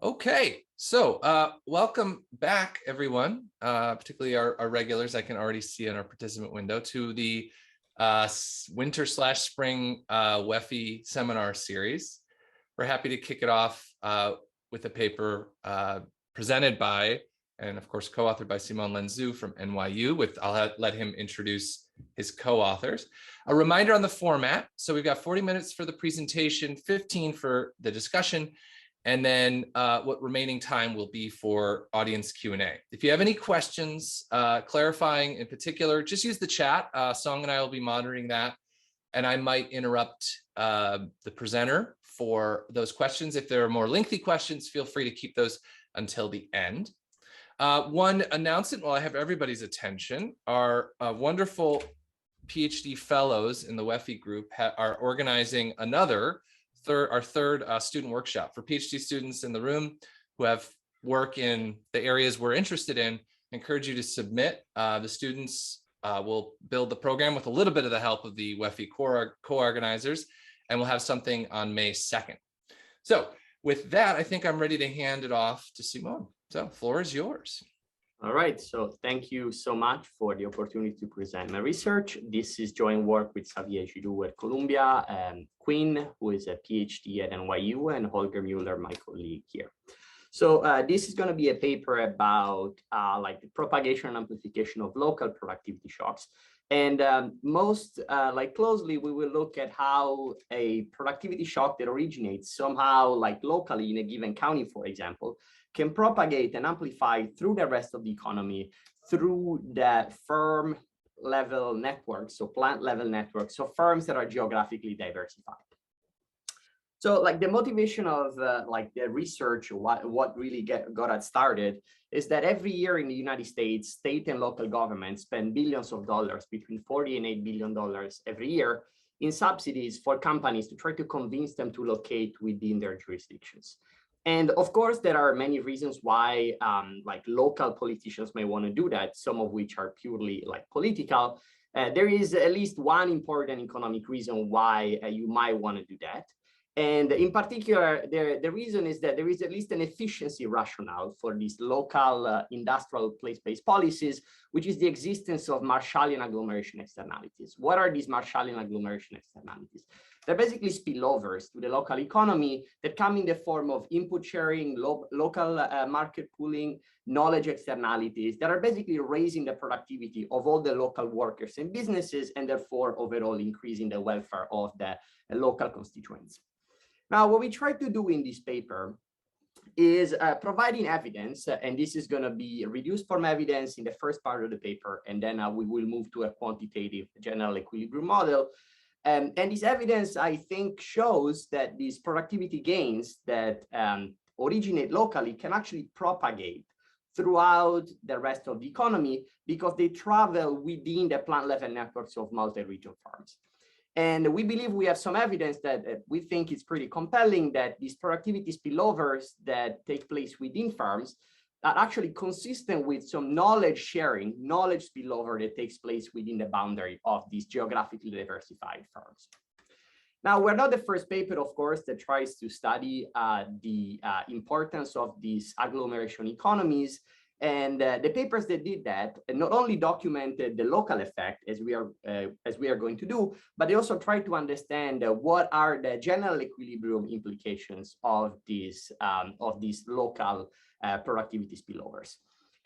Okay, so welcome back, everyone, particularly our regulars. I can already see in our participant window to the winter/spring WEFI seminar series. We're happy to kick it off with a paper presented by, and of course, co-authored by Simone Lenzu from NYU. I'll let him introduce his co-authors. A reminder on the format. So we've got 40 minutes for the presentation, 15 for the discussion, and then what remaining time will be for audience Q&A. If you have any questions, clarifying in particular, just use the chat. Song and I will be monitoring that, and I might interrupt the presenter for those questions. If there are more lengthy questions, feel free to keep those until the end. One announcement while I have everybody's attention, our wonderful PhD fellows in the WEFI group are organizing our third student workshop for PhD students in the room who have work in the areas we're interested in. I encourage you to submit. The students will build the program with a little bit of the help of the WEFI co-organizers, and we'll have something on May 2nd. So with that, I think I'm ready to hand it off to Simone. So floor is yours. All right, so thank you so much for the opportunity to present my research. This is joint work with Xavier Giroud at Columbia, and Quinn, who is a PhD at NYU, and Holger Mueller, my colleague here. So this is going to be a paper about like the propagation and amplification of local productivity shocks. And most closely, we will look at how a productivity shock that originates somehow like locally in a given county, for example, can propagate and amplify through the rest of the economy through the firm level networks, so plant level networks, so firms that are geographically diversified. So like the motivation of like the research, what really got it started is that every year in the United States, state and local governments spend billions of dollars, between $40 and $8 billion every year in subsidies for companies to try to convince them to locate within their jurisdictions. And of course, there are many reasons why like local politicians may want to do that, some of which are purely like political. There is at least one important economic reason why you might want to do that. And in particular, the reason is that there is at least an efficiency rationale for these local industrial place-based policies, which is the existence of Marshallian agglomeration externalities. What are these Marshallian agglomeration externalities? They're basically spillovers to the local economy that come in the form of input sharing, local market pooling, knowledge externalities that are basically raising the productivity of all the local workers and businesses, and therefore overall increasing the welfare of the local constituents. Now, what we try to do in this paper is providing evidence, and this is going to be reduced form evidence in the first part of the paper, and then we will move to a quantitative general equilibrium model. And this evidence, I think, shows that these productivity gains that originate locally can actually propagate throughout the rest of the economy because they travel within the plant level networks of multi-region firms. And we believe we have some evidence that we think is pretty compelling that these productivity spillovers that take place within firms are actually consistent with some knowledge sharing, knowledge spillover that takes place within the boundary of these geographically diversified firms. Now, we're not the first paper, of course, that tries to study the importance of these agglomeration economies. And the papers that did that not only documented the local effect, as we are going to do, but they also tried to understand what are the general equilibrium implications of these local productivity spillovers.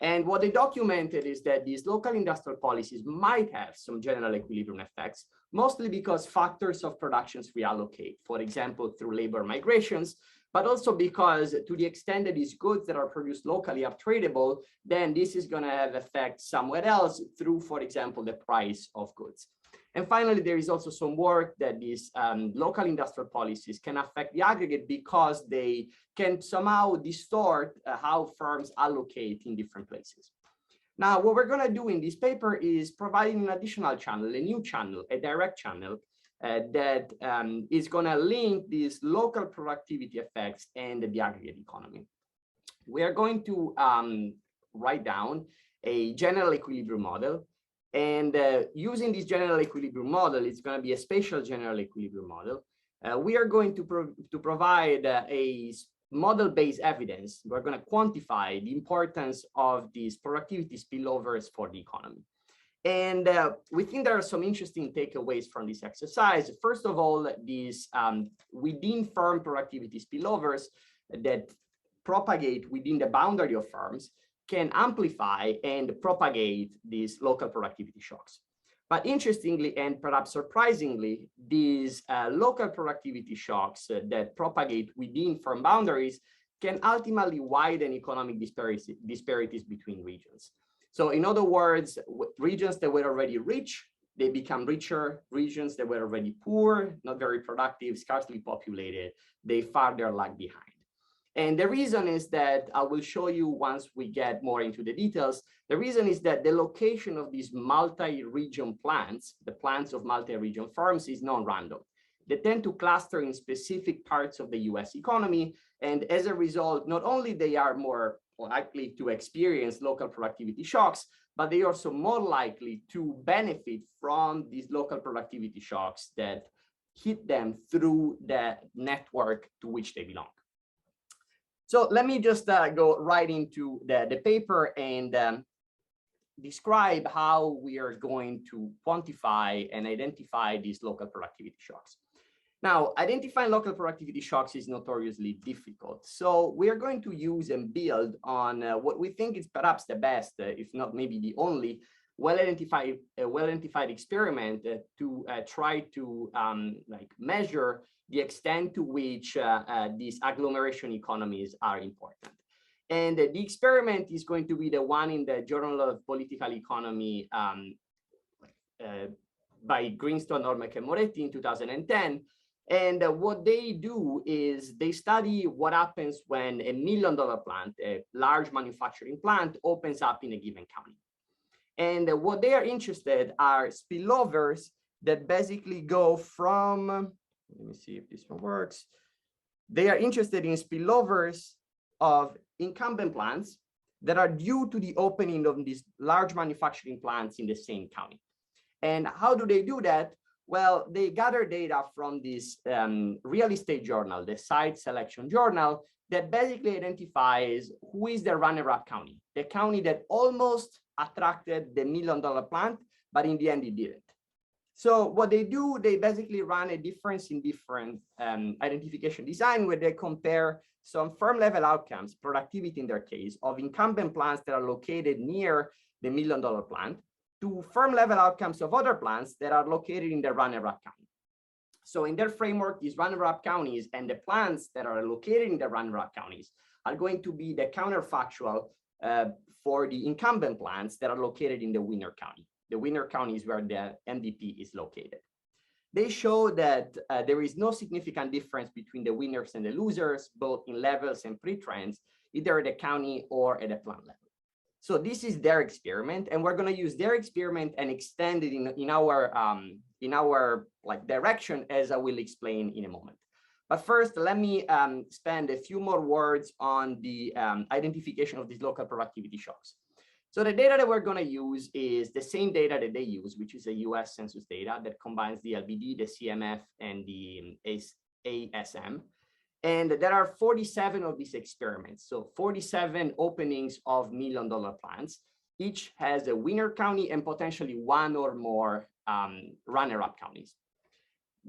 And what they documented is that these local industrial policies might have some general equilibrium effects, mostly because factors of productions reallocate, for example, through labor migrations, but also because to the extent that these goods that are produced locally are tradable, then this is going to have effects somewhere else through, for example, the price of goods. And finally, there is also some work that these local industrial policies can affect the aggregate because they can somehow distort how firms allocate in different places. Now, what we're going to do in this paper is providing an additional channel, a new channel, a direct channel, that is going to link these local productivity effects and the aggregate economy. We are going to write down a general equilibrium model. And using this general equilibrium model, it's going to be a spatial general equilibrium model. We are going to provide a model-based evidence, we're going to quantify the importance of these productivity spillovers for the economy. And we think there are some interesting takeaways from this exercise. First of all, these within firm productivity spillovers that propagate within the boundary of firms can amplify and propagate these local productivity shocks. But interestingly, and perhaps surprisingly, these local productivity shocks that propagate within firm boundaries can ultimately widen economic disparities between regions. So in other words, regions that were already rich, they become richer. Regions that were already poor, not very productive, scarcely populated, they further lag behind. And the reason is that I will show you once we get more into the details. The reason is that the location of these multi-region plants, the plants of multi-region firms, is non-random. They tend to cluster in specific parts of the US economy. And as a result, not only they are more likely to experience local productivity shocks, but they are also more likely to benefit from these local productivity shocks that hit them through the network to which they belong. So let me just go right into the paper and describe how we are going to quantify and identify these local productivity shocks. Now, identifying local productivity shocks is notoriously difficult. So we are going to use and build on what we think is perhaps the best, if not maybe the only, well-identified experiment to try to measure the extent to which these agglomeration economies are important. And the experiment is going to be the one in the Journal of Political Economy by Greenstone, Hornberger, and Moretti in 2010. And what they do is they study what happens when $1 million plant, a large manufacturing plant, opens up in a given county. And what they are interested are spillovers that basically go from, let me see if this one works. They are interested in spillovers of incumbent plants that are due to the opening of these large manufacturing plants in the same county. And how do they do that? Well, they gather data from this real estate journal, the site selection journal, that basically identifies who is the runner-up county, the county that almost attracted the $1 million plant, but in the end it didn't. So what they do, they basically run a difference in different identification design where they compare some firm level outcomes, productivity in their case, of incumbent plants that are located near the $1 million plant to firm level outcomes of other plants that are located in the runner-up county. So in their framework, these runner-up counties and the plants that are located in the runner-up counties are going to be the counterfactual for the incumbent plants that are located in the winner county. The winner county is where the MDP is located. They show that there is no significant difference between the winners and the losers, both in levels and pre-trends, either at the county or at the plant level. So this is their experiment, and we're going to use their experiment and extend it in our direction, as I will explain in a moment. But first, let me spend a few more words on the identification of these local productivity shocks. So the data that we're going to use is the same data that they use, which is a US census data that combines the LBD, the CMF, and the ASM. And there are 47 of these experiments. So 47 openings of $1 million plants. Each has a winner county and potentially one or more runner-up counties.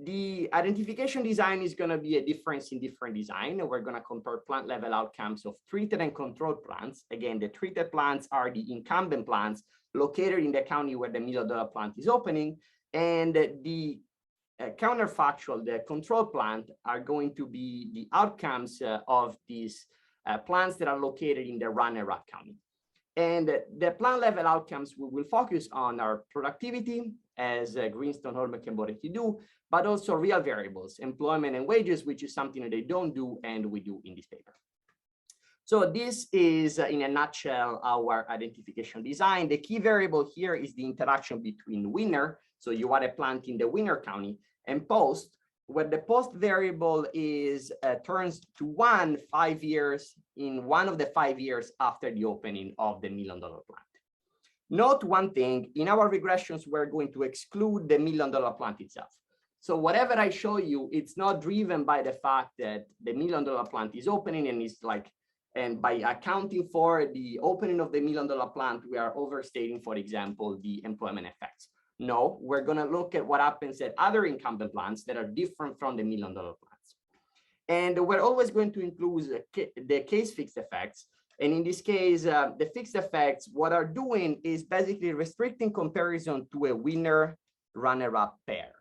The identification design is going to be a difference in different design. We're going to compare plant level outcomes of treated and controlled plants. Again, the treated plants are the incumbent plants located in the county where the $1 million plant is opening. And the counterfactual, the control plant, are going to be the outcomes of these plants that are located in the runner-up county. And the plant level outcomes we will focus on are productivity, as Greenstone, Holger, and Moretti do, but also real variables, employment and wages, which is something that they don't do and we do in this paper. So this is, in a nutshell, our identification design. The key variable here is the interaction between winner, so you are a plant in the winner county, and post, where the post variable is turns to 1 5 years in one of the 5 years after the opening of the $1 million plant. Note one thing, in our regressions, we're going to exclude the $1 million plant itself. So whatever I show you, it's not driven by the fact that the $1 million plant is opening and it's like, and by accounting for the opening of the $1 million plant, we are overstating, for example, the employment effects. No, we're going to look at what happens at other incumbent plants that are different from the $1 million plants. And we're always going to include the case fixed effects. And in this case, the fixed effects, what are doing is basically restricting comparison to a winner runner-up pair.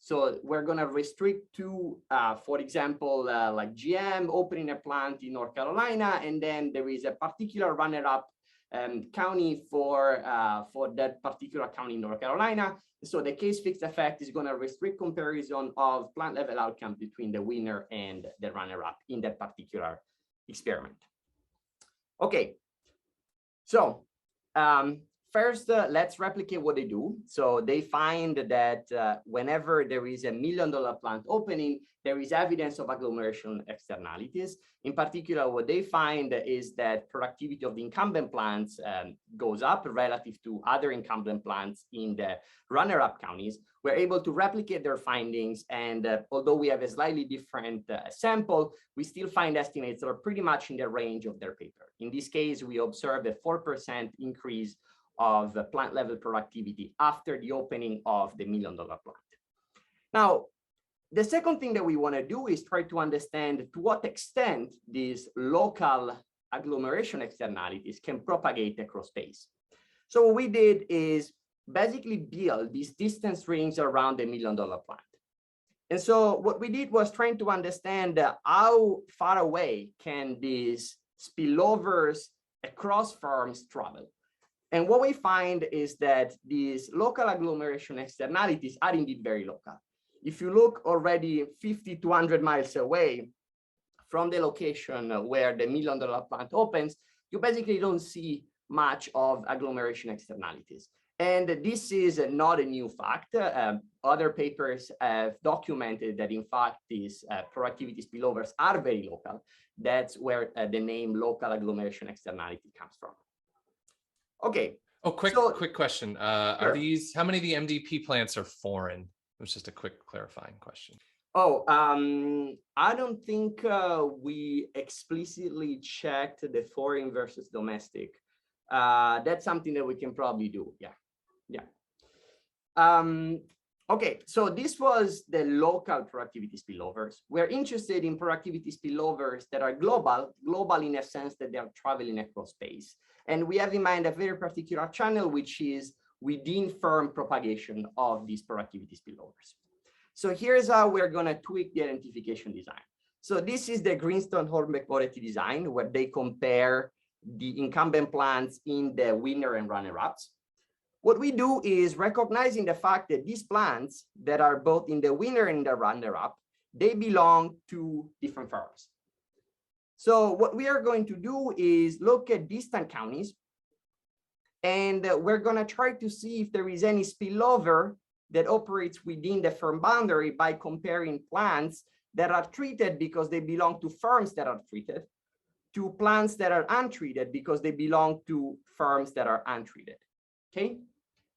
So we're going to restrict to, for example, like GM opening a plant in North Carolina, and then there is a particular runner-up county for that particular county in North Carolina. So the case fixed effect is going to restrict comparison of plant level outcome between the winner and the runner-up in that particular experiment. Okay, so first, let's replicate what they do. So they find that whenever there is a $1 million plant opening, there is evidence of agglomeration externalities. In particular, what they find is that productivity of the incumbent plants goes up relative to other incumbent plants in the runner-up counties. We're able to replicate their findings. And although we have a slightly different sample, we still find estimates that are pretty much in the range of their paper. In this case, we observed a 4% increase of plant level productivity after the opening of the $1 million plant. Now, the second thing that we want to do is try to understand to what extent these local agglomeration externalities can propagate across space. So what we did is basically build these distance rings around the $1 million plant. And so what we did was trying to understand how far away can these spillovers across firms travel. And what we find is that these local agglomeration externalities are indeed very local. If you look already 50 to 100 miles away from the location where the $1 million plant opens, you basically don't see much of agglomeration externalities. And this is not a new fact. Other papers have documented that, in fact, these productivity spillovers are very local. That's where the name local agglomeration externality comes from. Okay. Oh, quick question. Sure. Are these, how many of the MDP plants are foreign? It was just a quick clarifying question. Oh, I don't think we explicitly checked the foreign versus domestic. That's something that we can probably do. Yeah. Okay, so this was the local productivity spillovers. We're interested in productivity spillovers that are global in a sense that they are traveling across space. And we have in mind a very particular channel, which is within firm propagation of these productivity spillovers. So here's how we're going to tweak the identification design. So this is the Greenstone Hornberger Moretti design, where they compare the incumbent plants in the winner and runner-ups. What we do is recognizing the fact that these plants that are both in the winner and the runner-up, they belong to different firms. So what we are going to do is look at distant counties, and we're going to try to see if there is any spillover that operates within the firm boundary by comparing plants that are treated because they belong to firms that are treated to plants that are untreated because they belong to firms that are untreated. Okay.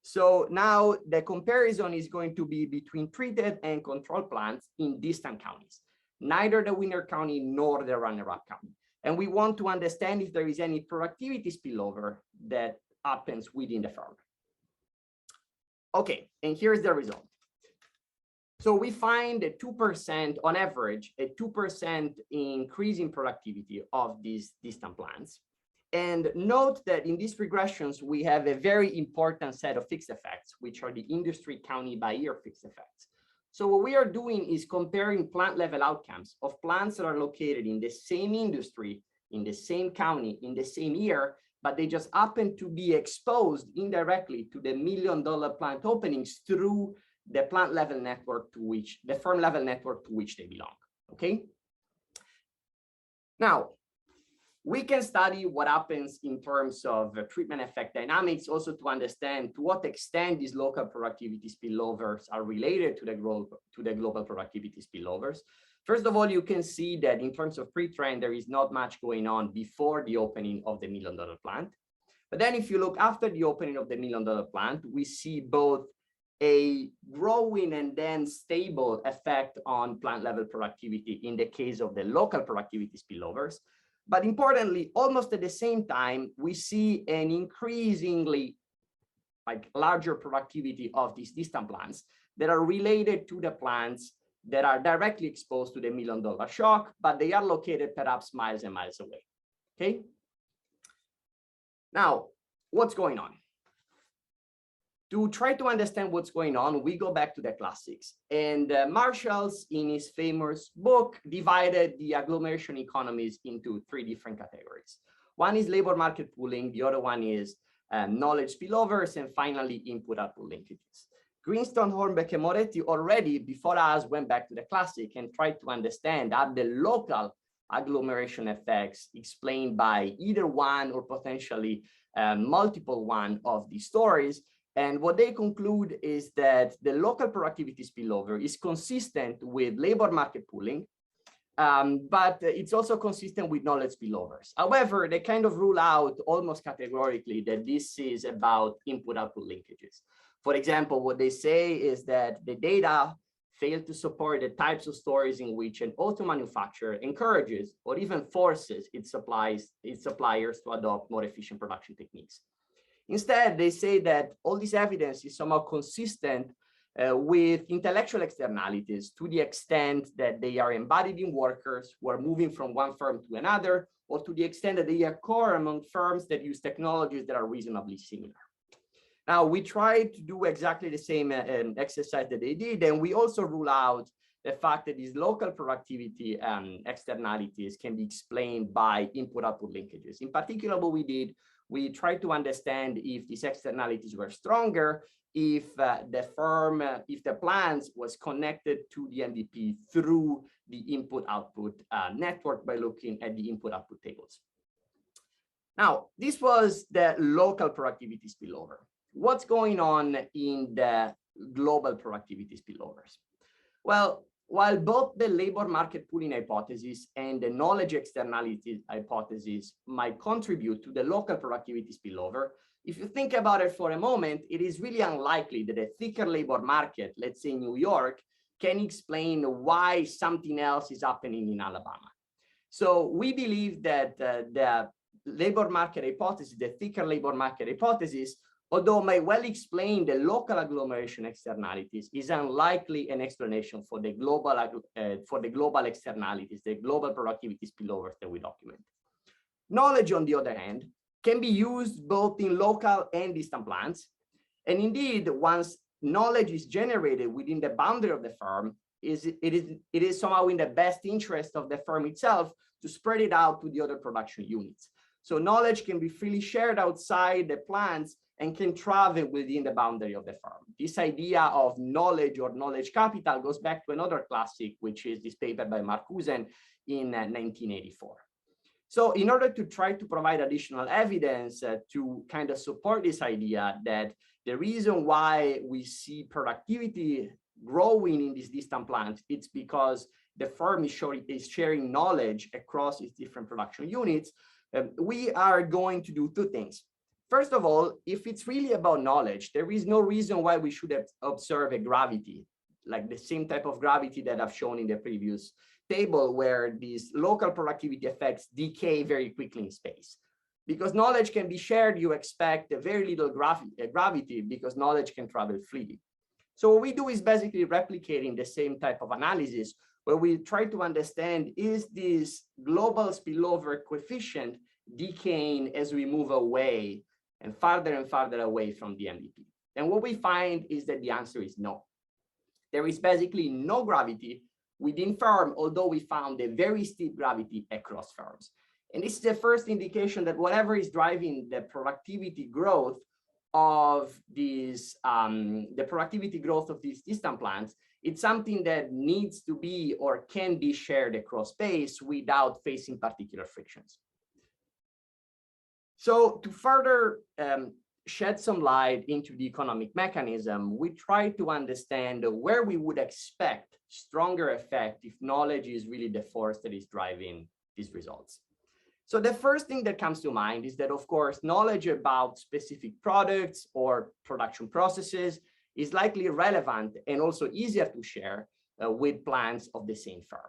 So now the comparison is going to be between treated and control plants in distant counties, neither the winner county nor the runner-up county. And we want to understand if there is any productivity spillover that happens within the firm. Okay, and here's the result. So we find a 2% on average, a 2% increase in productivity of these distant plants. And note that in these regressions, we have a very important set of fixed effects, which are the industry county by year fixed effects. So what we are doing is comparing plant level outcomes of plants that are located in the same industry, in the same county, in the same year, but they just happen to be exposed indirectly to the $1 million plant openings through the plant level network to which, the firm level network to which they belong, okay? Now, we can study what happens in terms of treatment effect dynamics, also to understand to what extent these local productivity spillovers are related to the global productivity spillovers. First of all, you can see that in terms of pre-trend, there is not much going on before the opening of the $1 million plant. But then if you look after the opening of the $1 million plant, we see both a growing and then stable effect on plant level productivity in the case of the local productivity spillovers. But importantly, almost at the same time, we see an increasingly larger productivity of these distant plants that are related to the plants that are directly exposed to the $1 million shock, but they are located perhaps miles and miles away. Okay. Now, what's going on? To try to understand what's going on, we go back to the classics. And Marshalls, in his famous book, divided the agglomeration economies into 3 different categories. One is labor market pooling, the other one is knowledge spillovers, and finally input-output linkages. Greenstone, Hornberger, and Moretti already before us went back to the classic and tried to understand are the local agglomeration effects explained by either one or potentially multiple one of these stories. And what they conclude is that the local productivity spillover is consistent with labor market pooling, but it's also consistent with knowledge spillovers. However, they kind of rule out almost categorically that this is about input-output linkages. For example, what they say is that the data fail to support the types of stories in which an auto manufacturer encourages or even forces its suppliers to adopt more efficient production techniques. Instead, they say that all this evidence is somehow consistent with intellectual externalities to the extent that they are embodied in workers who are moving from one firm to another, or to the extent that they occur among firms that use technologies that are reasonably similar. Now, we tried to do exactly the same exercise that they did, and we also rule out the fact that these local productivity externalities can be explained by input-output linkages. In particular, what we did, we tried to understand if these externalities were stronger, if the plants was connected to the MVP through the input-output network by looking at the input-output tables. Now, this was the local productivity spillover. What's going on in the global productivity spillovers? Well, while both the labor market pooling hypothesis and the knowledge externality hypothesis might contribute to the local productivity spillover, if you think about it for a moment, it is really unlikely that a thicker labor market, let's say New York, can explain why something else is happening in Alabama. So we believe that the labor market hypothesis, the thicker labor market hypothesis, although may well explain the local agglomeration externalities, is unlikely an explanation for the global externalities, the global productivity spillovers that we document. Knowledge, on the other hand, can be used both in local and distant plants. And indeed, once knowledge is generated within the boundary of the firm, it is somehow in the best interest of the firm itself to spread it out to the other production units. So knowledge can be freely shared outside the plants and can travel within the boundary of the firm. This idea of knowledge or knowledge capital goes back to another classic, which is this paper by Marcusen in 1984. So in order to try to provide additional evidence to kind of support this idea that the reason why we see productivity growing in these distant plants, it's because the firm is sharing knowledge across its different production units, we are going to do 2 things. First of all, if it's really about knowledge, there is no reason why we should observe a gravity, like the same type of gravity that I've shown in the previous table, where these local productivity effects decay very quickly in space. Because knowledge can be shared, you expect a very little gravity because knowledge can travel freely. So what we do is basically replicating the same type of analysis where we try to understand, is this global spillover coefficient decaying as we move away and farther away from the MVP? And what we find is that the answer is no. There is basically no gravity within firm, although we found a very steep gravity across firms. And this is the first indication that whatever is driving the productivity growth of these, distant plants, it's something that needs to be or can be shared across space without facing particular frictions. So to further shed some light into the economic mechanism, we try to understand where we would expect stronger effect if knowledge is really the force that is driving these results. So the first thing that comes to mind is that, of course, knowledge about specific products or production processes is likely relevant and also easier to share with plants of the same firm.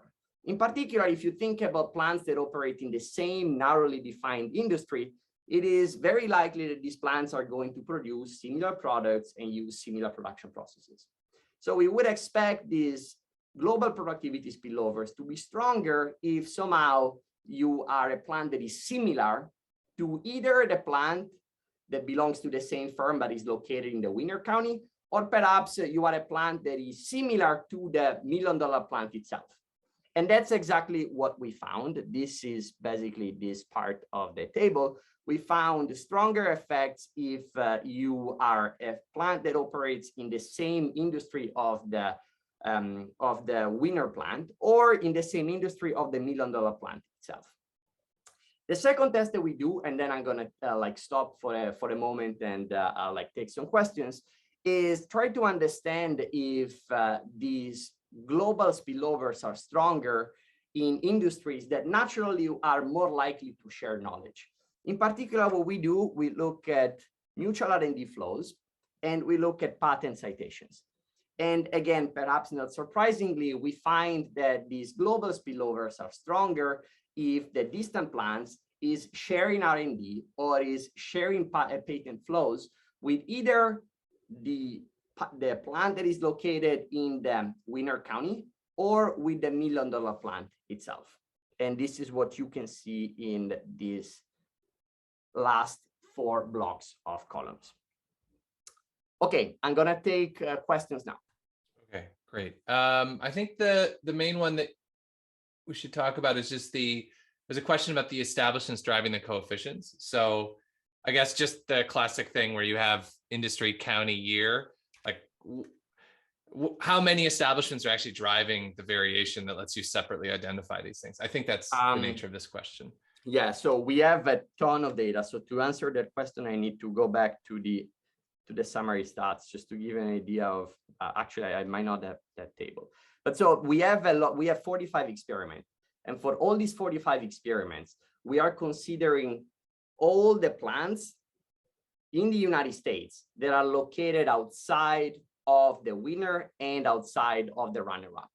In particular, if you think about plants that operate in the same narrowly defined industry, it is very likely that these plants are going to produce similar products and use similar production processes. So we would expect these global productivity spillovers to be stronger if somehow you are a plant that is similar to either the plant that belongs to the same firm but is located in the winner county, or perhaps you are a plant that is similar to the $1 million plant itself. And that's exactly what we found. This is basically this part of the table. We found stronger effects if you are a plant that operates in the same industry of the winner plant, or in the same industry of the $1 million plant itself. The second test that we do, and then I'm gonna stop for a moment and take some questions, is try to understand if these global spillovers are stronger in industries that naturally are more likely to share knowledge. In particular, what we do, we look at mutual R&D flows, and we look at patent citations. And again, perhaps not surprisingly, we find that these global spillovers are stronger if the distant plants is sharing R&D or is sharing patent flows with either the plant that is located in the winner county or with the $1 million plant itself. And this is what you can see in these last 4 blocks of columns. Okay, I'm gonna take questions now. Okay, great. I think the main one that we should talk about is just there's a question about the establishments driving the coefficients. So I guess just the classic thing where you have industry, county, year, like how many establishments are actually driving the variation that lets you separately identify these things? I think that's the nature of this question. Yeah, so we have a ton of data. So to answer that question, I need to go back to the summary stats just to give an idea of, actually, I might not have that table. But so we have 45 experiments. And for all these 45 experiments, we are considering all the plants in the United States that are located outside of the winner and outside of the runner-up.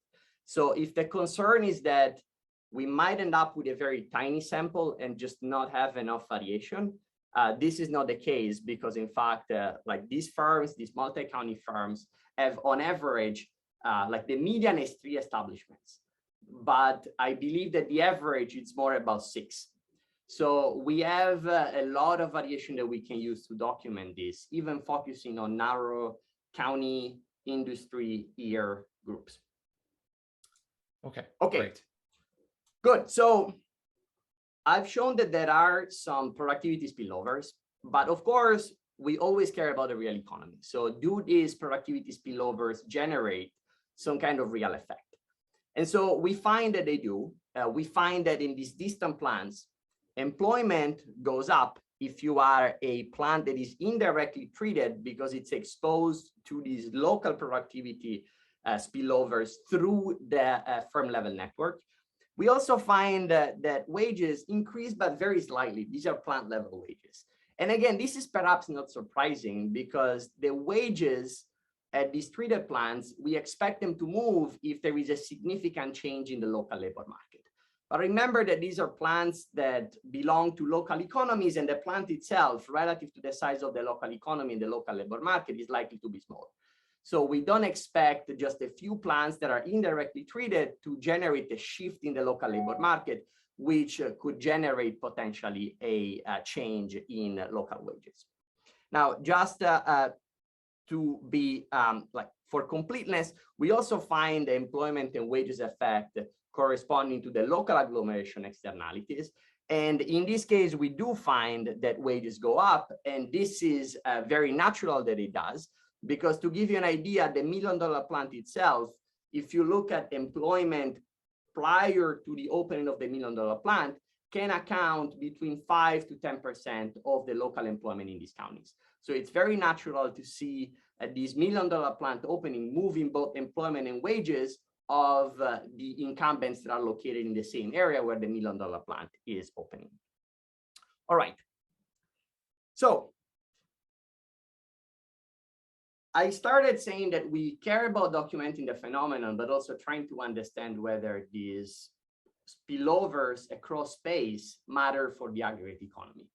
So if the concern is that we might end up with a very tiny sample and just not have enough variation, this is not the case, because in fact, like these firms, these multi-county firms have on average, like the median is 3 establishments, but I believe that the average is more about 6. So we have a lot of variation that we can use to document this, even focusing on narrow county, industry, year groups. Okay. Great. Good. So I've shown that there are some productivity spillovers, but of course, we always care about the real economy. So do these productivity spillovers generate some kind of real effect? And so we find that they do. We find that in these distant plants, employment goes up if you are a plant that is indirectly treated because it's exposed to these local productivity spillovers through the firm level network. We also find that wages increase, but very slightly. These are plant level wages. And again, this is perhaps not surprising because the wages at these treated plants, we expect them to move if there is a significant change in the local labor market. But remember that these are plants that belong to local economies, and the plant itself, relative to the size of the local economy and the local labor market, is likely to be small. So we don't expect just a few plants that are indirectly treated to generate a shift in the local labor market, which could generate potentially a change in local wages. Now, just to be for completeness, we also find the employment and wages effect corresponding to the local agglomeration externalities. And in this case, we do find that wages go up, and this is very natural that it does, because to give you an idea, the $1 million plant itself, if you look at employment prior to the opening of the $1 million plant, can account between 5 to 10% of the local employment in these counties. So it's very natural to see this $1 million plant opening moving both employment and wages of the incumbents that are located in the same area where the $1 million plant is opening. All right. So I started saying that we care about documenting the phenomenon, but also trying to understand whether these spillovers across space matter for the aggregate economy.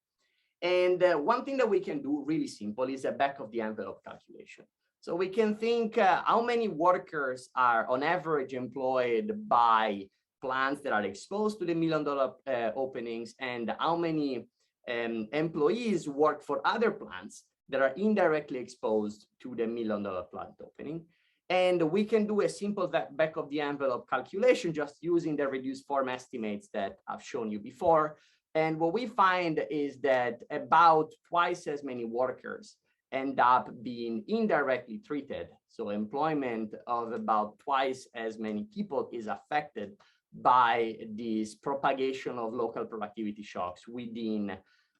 And one thing that we can do really simple is a back of the envelope calculation. So we can think how many workers are on average employed by plants that are exposed to the $1 million openings, and how many employees work for other plants that are indirectly exposed to the $1 million plant opening. And we can do a simple back of the envelope calculation just using the reduced form estimates that I've shown you before. And what we find is that about twice as many workers end up being indirectly treated. So employment of about twice as many people is affected by this propagation of local productivity shocks within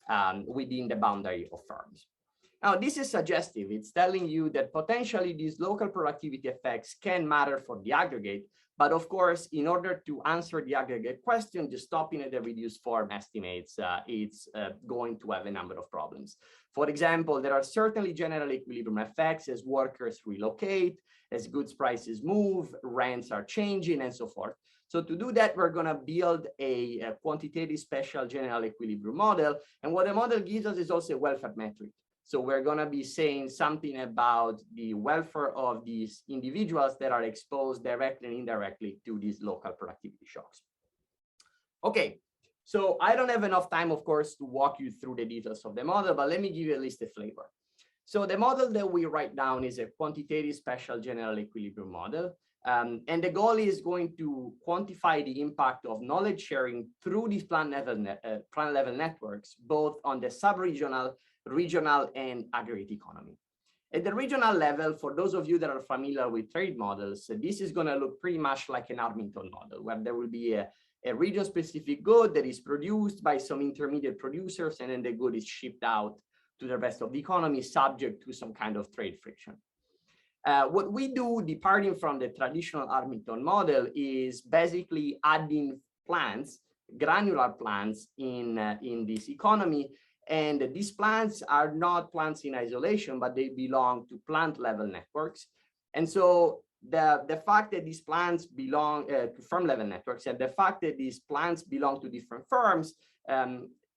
the boundary of firms. Now, this is suggestive. It's telling you that potentially these local productivity effects can matter for the aggregate. But of course, in order to answer the aggregate question, just stopping at the reduced form estimates, it's going to have a number of problems. For example, there are certainly general equilibrium effects as workers relocate, as goods prices move, rents are changing, and so forth. So to do that, we're going to build a quantitative special general equilibrium model. And what the model gives us is also a welfare metric. So we're going to be saying something about the welfare of these individuals that are exposed directly and indirectly to these local productivity shocks. Okay, so I don't have enough time, of course, to walk you through the details of the model, but let me give you at least a flavor. So the model that we write down is a quantitative special general equilibrium model. And the goal is going to quantify the impact of knowledge sharing through these plant level networks, both on the sub-regional, regional, and aggregate economy. At the regional level, for those of you that are familiar with trade models, this is going to look pretty much like an Armington model, where there will be a region-specific good that is produced by some intermediate producers, and then the good is shipped out to the rest of the economy, subject to some kind of trade friction. What we do, departing from the traditional Armington model, is basically adding plants, granular plants in this economy. And these plants are not plants in isolation, but they belong to plant level networks. And so the fact that these plants belong to firm level networks, and the fact that these plants belong to different firms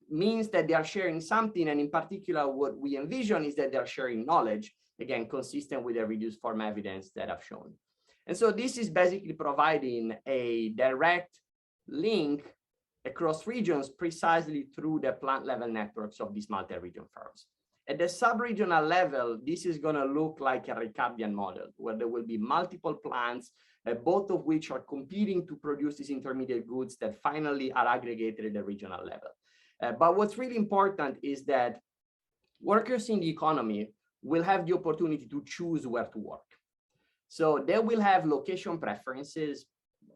means that they are sharing something. And in particular, what we envision is that they're sharing knowledge, again, consistent with the reduced form evidence that I've shown. And so this is basically providing a direct link across regions precisely through the plant level networks of these multi-region firms. At the sub-regional level, this is going to look like a Ricardian model, where there will be multiple plants, both of which are competing to produce these intermediate goods that finally are aggregated at the regional level. But what's really important is that workers in the economy will have the opportunity to choose where to work. So they will have location preferences.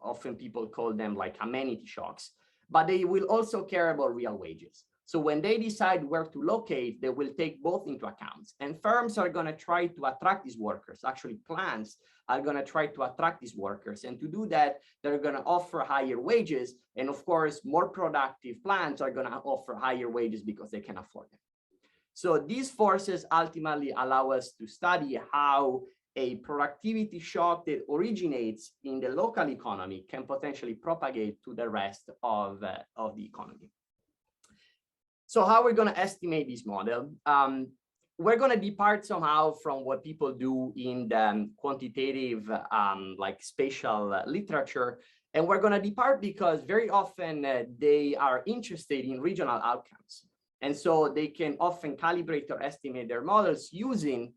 Often people call them like amenity shocks, but they will also care about real wages. So when they decide where to locate, they will take both into account. And firms are going to try to attract these workers. Actually, plants are going to try to attract these workers. And to do that, they're going to offer higher wages. And of course, more productive plants are going to offer higher wages because they can afford them. So these forces ultimately allow us to study how a productivity shock that originates in the local economy can potentially propagate to the rest of the economy. So how we're going to estimate this model? We're going to depart somehow from what people do in the quantitative, like spatial literature. And we're going to depart because very often they are interested in regional outcomes. And so they can often calibrate or estimate their models using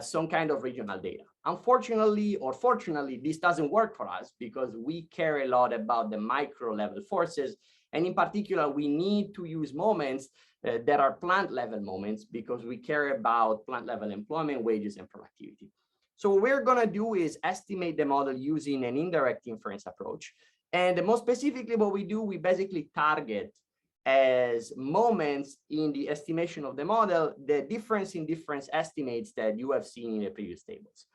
some kind of regional data. Unfortunately, or fortunately, this doesn't work for us because we care a lot about the micro level forces. And in particular, we need to use moments that are plant level moments because we care about plant level employment, wages, and productivity. So what we're going to do is estimate the model using an indirect inference approach. And more specifically, what we do, we basically target as moments in the estimation of the model, the difference in difference estimates that you have seen in the previous tables.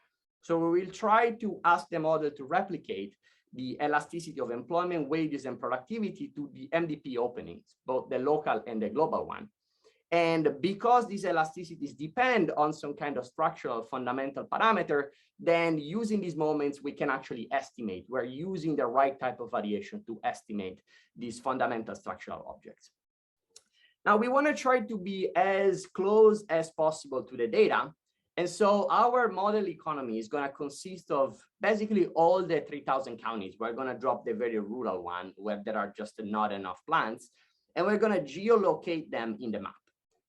So we will try to ask the model to replicate the elasticity of employment, wages, and productivity to the MDP openings, both the local and the global one. And because these elasticities depend on some kind of structural fundamental parameter, then using these moments, we can actually estimate. We're using the right type of variation to estimate these fundamental structural objects. Now, we want to try to be as close as possible to the data. And so our model economy is going to consist of basically all the 3,000 counties. We're going to drop the very rural one where there are just not enough plants, and we're going to geolocate them in the map.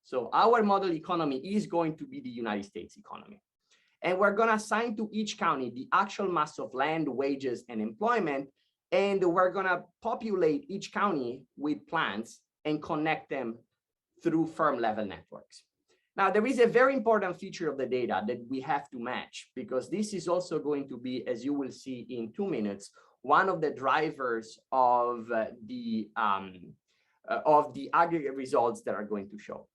So our model economy is going to be the United States economy. And we're going to assign to each county the actual mass of land, wages, and employment. And we're going to populate each county with plants and connect them through firm level networks. Now, there is a very important feature of the data that we have to match, because this is also going to be, as you will see in 2 minutes, one of the drivers of the aggregate results that are going to show.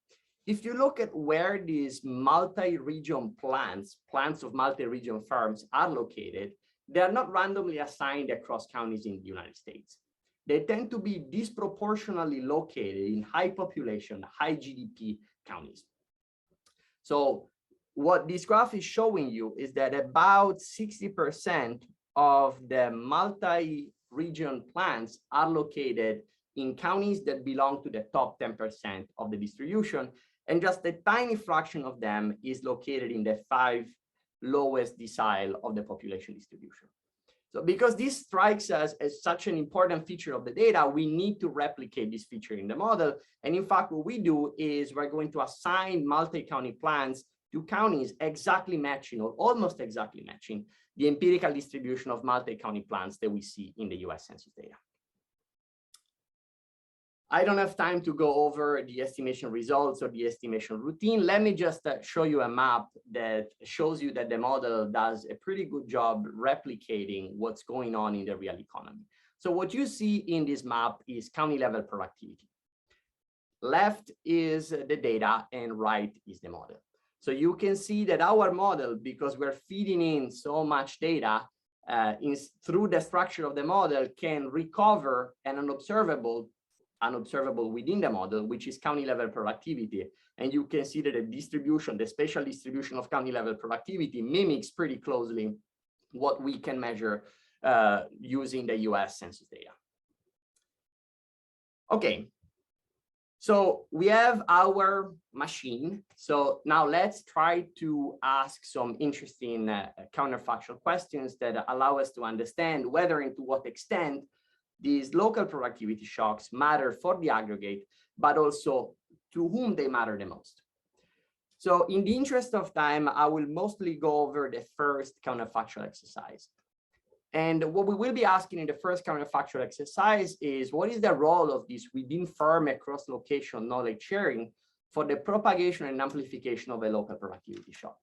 If you look at where these multi-region plants of multi-region firms are located, they are not randomly assigned across counties in the United States. They tend to be disproportionately located in high population, high GDP counties. So what this graph is showing you is that about 60% of the multi-region plants are located in counties that belong to the top 10% of the distribution, and just a tiny fraction of them is located in the 5 lowest decile of the population distribution. So because this strikes us as such an important feature of the data, we need to replicate this feature in the model. And in fact, what we do is we're going to assign multi-county plans to counties exactly matching or almost exactly matching the empirical distribution of multi-county plans that we see in the US Census data. I don't have time to go over the estimation results or the estimation routine. Let me just show you a map that shows you that the model does a pretty good job replicating what's going on in the real economy. So what you see in this map is county level productivity. Left is the data and right is the model. So you can see that our model, because we're feeding in so much data through the structure of the model, can recover an unobservable within the model, which is county level productivity. And you can see that the distribution, the spatial distribution of county level productivity mimics pretty closely what we can measure using the US Census data. Okay, so we have our machine. So now let's try to ask some interesting counterfactual questions that allow us to understand whether and to what extent these local productivity shocks matter for the aggregate, but also to whom they matter the most. So in the interest of time, I will mostly go over the first counterfactual exercise. And what we will be asking in the first counterfactual exercise is, what is the role of this within firm across location knowledge sharing for the propagation and amplification of a local productivity shock?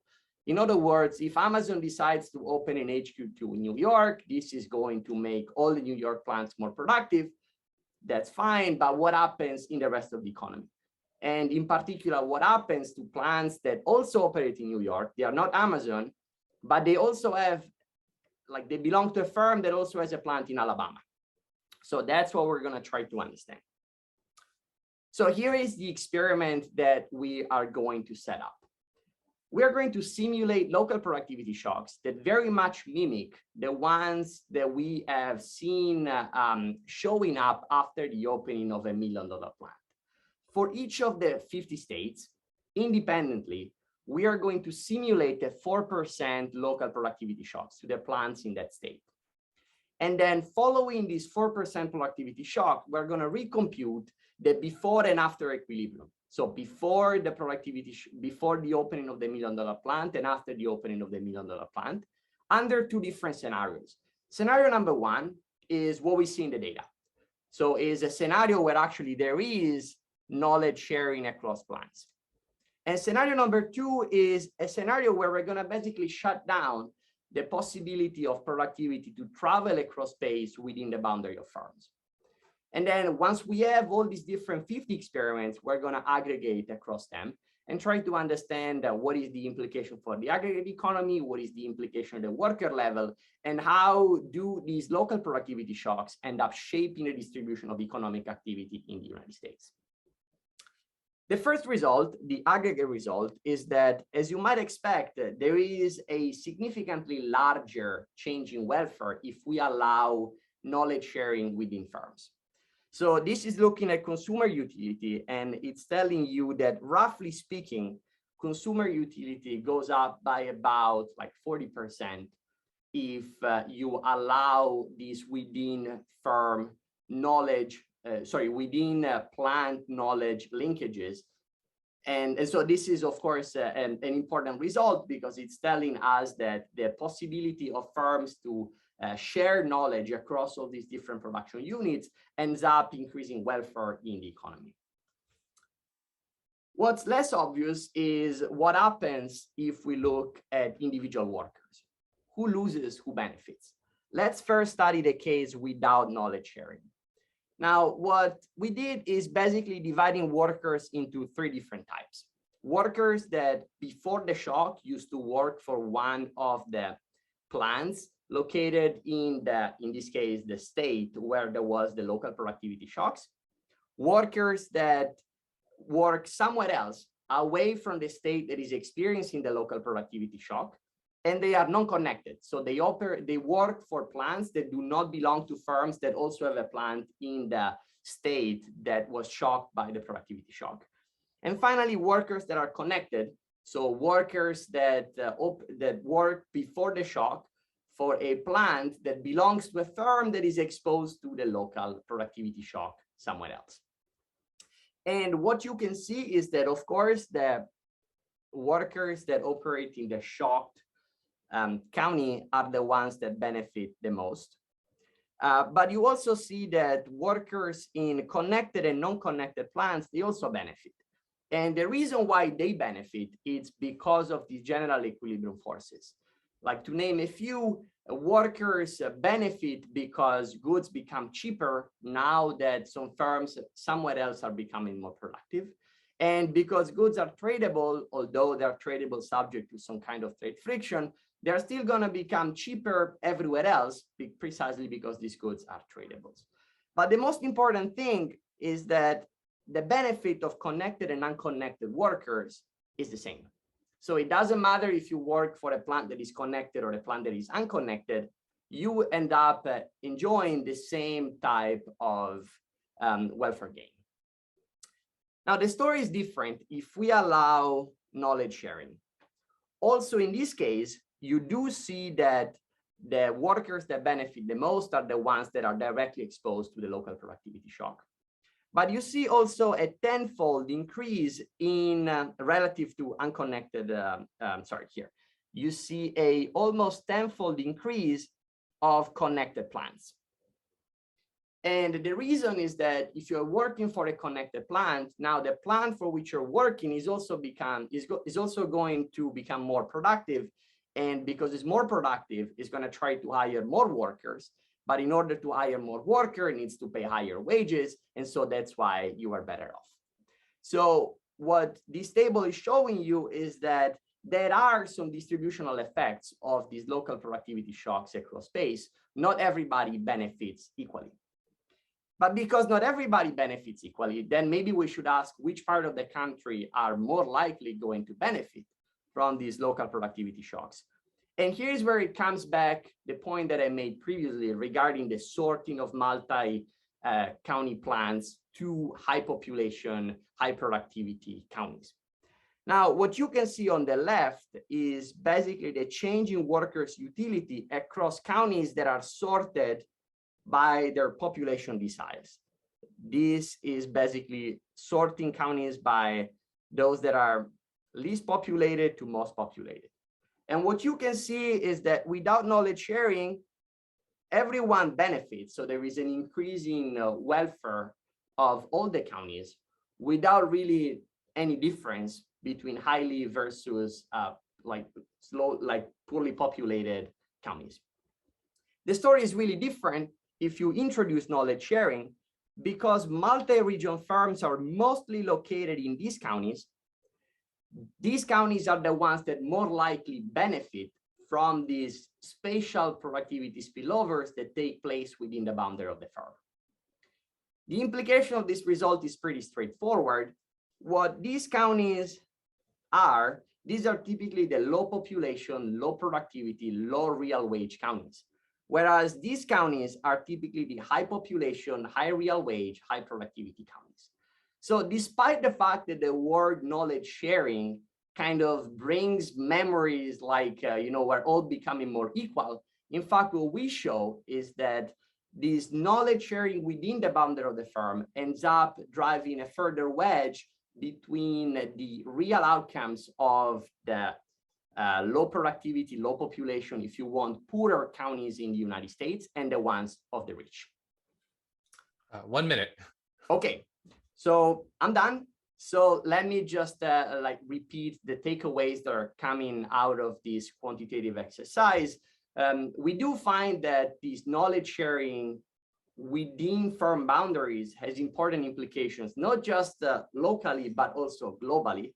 In other words, if Amazon decides to open an HQ2 in New York, this is going to make all the New York plants more productive. That's fine, but what happens in the rest of the economy? And in particular, what happens to plants that also operate in New York? They are not Amazon, but they also have, like, they belong to a firm that also has a plant in Alabama. So that's what we're going to try to understand. So here is the experiment that we are going to set up. We are going to simulate local productivity shocks that very much mimic the ones that we have seen showing up after the opening of $1 million plant. For each of the 50 states, independently, we are going to simulate a 4% local productivity shocks to the plants in that state. And then following this 4% productivity shock, we're going to recompute the before and after equilibrium. So before the productivity, before the opening of the $1 million plant and after the opening of the $1 million plant, under 2 different scenarios. Scenario number 1 is what we see in the data. So is a scenario where actually there is knowledge sharing across plants. And scenario number 2 is a scenario where we're going to basically shut down the possibility of productivity to travel across space within the boundary of firms. And then once we have all these different 50 experiments, we're going to aggregate across them and try to understand what is the implication for the aggregate economy, what is the implication at the worker level, and how do these local productivity shocks end up shaping the distribution of economic activity in the United States. The first result, the aggregate result, is that, as you might expect, there is a significantly larger change in welfare if we allow knowledge sharing within firms. So this is looking at consumer utility, and it's telling you that, roughly speaking, consumer utility goes up by about like 40% if you allow this within firm knowledge, within plant knowledge linkages. And so this is, of course, an important result, because it's telling us that the possibility of firms to share knowledge across all these different production units ends up increasing welfare in the economy. What's less obvious is what happens if we look at individual workers. Who loses, who benefits? Let's first study the case without knowledge sharing. Now, what we did is basically dividing workers into three different types. Workers that before the shock used to work for one of the plants located in this case, the state where there was the local productivity shocks. Workers that work somewhere else away from the state that is experiencing the local productivity shock, and they are non-connected. So they work for plants that do not belong to firms that also have a plant in the state that was shocked by the productivity shock. And finally, workers that are connected. So workers that work before the shock for a plant that belongs to a firm that is exposed to the local productivity shock somewhere else. And what you can see is that, of course, the workers that operate in the shocked county are the ones that benefit the most. But you also see that workers in connected and non-connected plants, they also benefit. And the reason why they benefit is because of the general equilibrium forces. Like, to name a few, workers benefit because goods become cheaper now that some firms somewhere else are becoming more productive. And because goods are tradable, although they're tradable subject to some kind of trade friction, they're still going to become cheaper everywhere else, precisely because these goods are tradables. But the most important thing is that the benefit of connected and unconnected workers is the same. So it doesn't matter if you work for a plant that is connected or a plant that is unconnected, you end up enjoying the same type of welfare gain. Now, the story is different if we allow knowledge sharing. Also, in this case, you do see that the workers that benefit the most are the ones that are directly exposed to the local productivity shock. But you see also a tenfold increase in relative to unconnected, you see a almost tenfold increase of connected plants. And the reason is that if you're working for a connected plant, now the plant for which you're working is also going to become more productive. And because it's more productive, it's going to try to hire more workers. But in order to hire more workers, it needs to pay higher wages. And so that's why you are better off. So what this table is showing you is that there are some distributional effects of these local productivity shocks across space. Not everybody benefits equally. But because not everybody benefits equally, then maybe we should ask which part of the country are more likely going to benefit from these local productivity shocks. And here's where it comes back, the point that I made previously regarding the sorting of multi-county plants to high population, high productivity counties. Now, what you can see on the left is basically the change in workers' utility across counties that are sorted by their population desires. This is basically sorting counties by those that are least populated to most populated. And what you can see is that without knowledge sharing, everyone benefits. So there is an increasing welfare of all the counties without really any difference between highly versus poorly populated counties. The story is really different if you introduce knowledge sharing, because multi-region firms are mostly located in these counties. These counties are the ones that more likely benefit from these spatial productivity spillovers that take place within the boundary of the firm. The implication of this result is pretty straightforward. what these counties are, these are typically the low population, low productivity, low real wage counties. Whereas these counties are typically the high population, high real wage, high productivity counties. So despite the fact that the word knowledge sharing kind of brings memories like, we're all becoming more equal, in fact, what we show is that this knowledge sharing within the boundary of the firm ends up driving a further wedge between the real outcomes of the low productivity, low population, if you want, poorer counties in the United States and the ones of the rich. 1 minute. Okay, so I'm done. So let me just repeat the takeaways that are coming out of this quantitative exercise. We do find that this knowledge sharing within firm boundaries has important implications, not just locally, but also globally.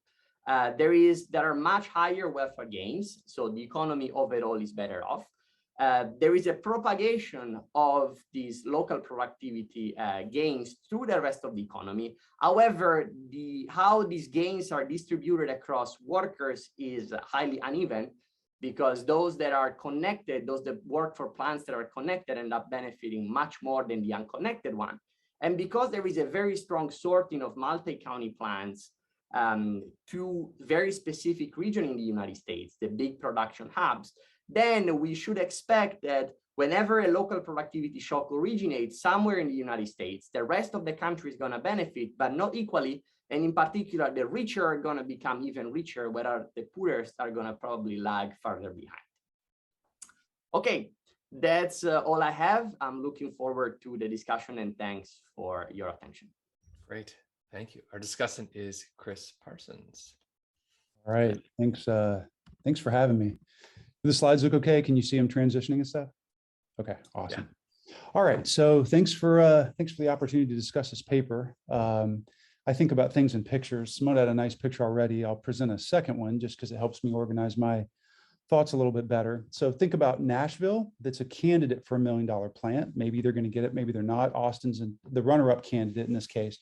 There are much higher welfare gains, so the economy overall is better off. There is a propagation of these local productivity gains through the rest of the economy. However, how these gains are distributed across workers is highly uneven, because those that are connected, those that work for plants that are connected, end up benefiting much more than the unconnected one. And because there is a very strong sorting of multi-county plants to very specific region in the United States, the big production hubs, then we should expect that whenever a local productivity shock originates somewhere in the United States, the rest of the country is going to benefit, but not equally. And in particular, the richer are going to become even richer, whereas the poorest are going to probably lag further behind. Okay, that's all I have. I'm looking forward to the discussion, and thanks for your attention. Great, thank you. Our discussant is Chris Parsons. All right, thanks for having me. Do the slides look okay? Can you see them transitioning and stuff? Okay, awesome. Yeah. All right, so thanks for the opportunity to discuss this paper. I think about things in pictures. Simone had a nice picture already. I'll present a second one just because it helps me organize my thoughts a little bit better. So think about Nashville. That's a candidate for $1 million plant. Maybe they're going to get it. Maybe they're not. Austin's the runner-up candidate in this case.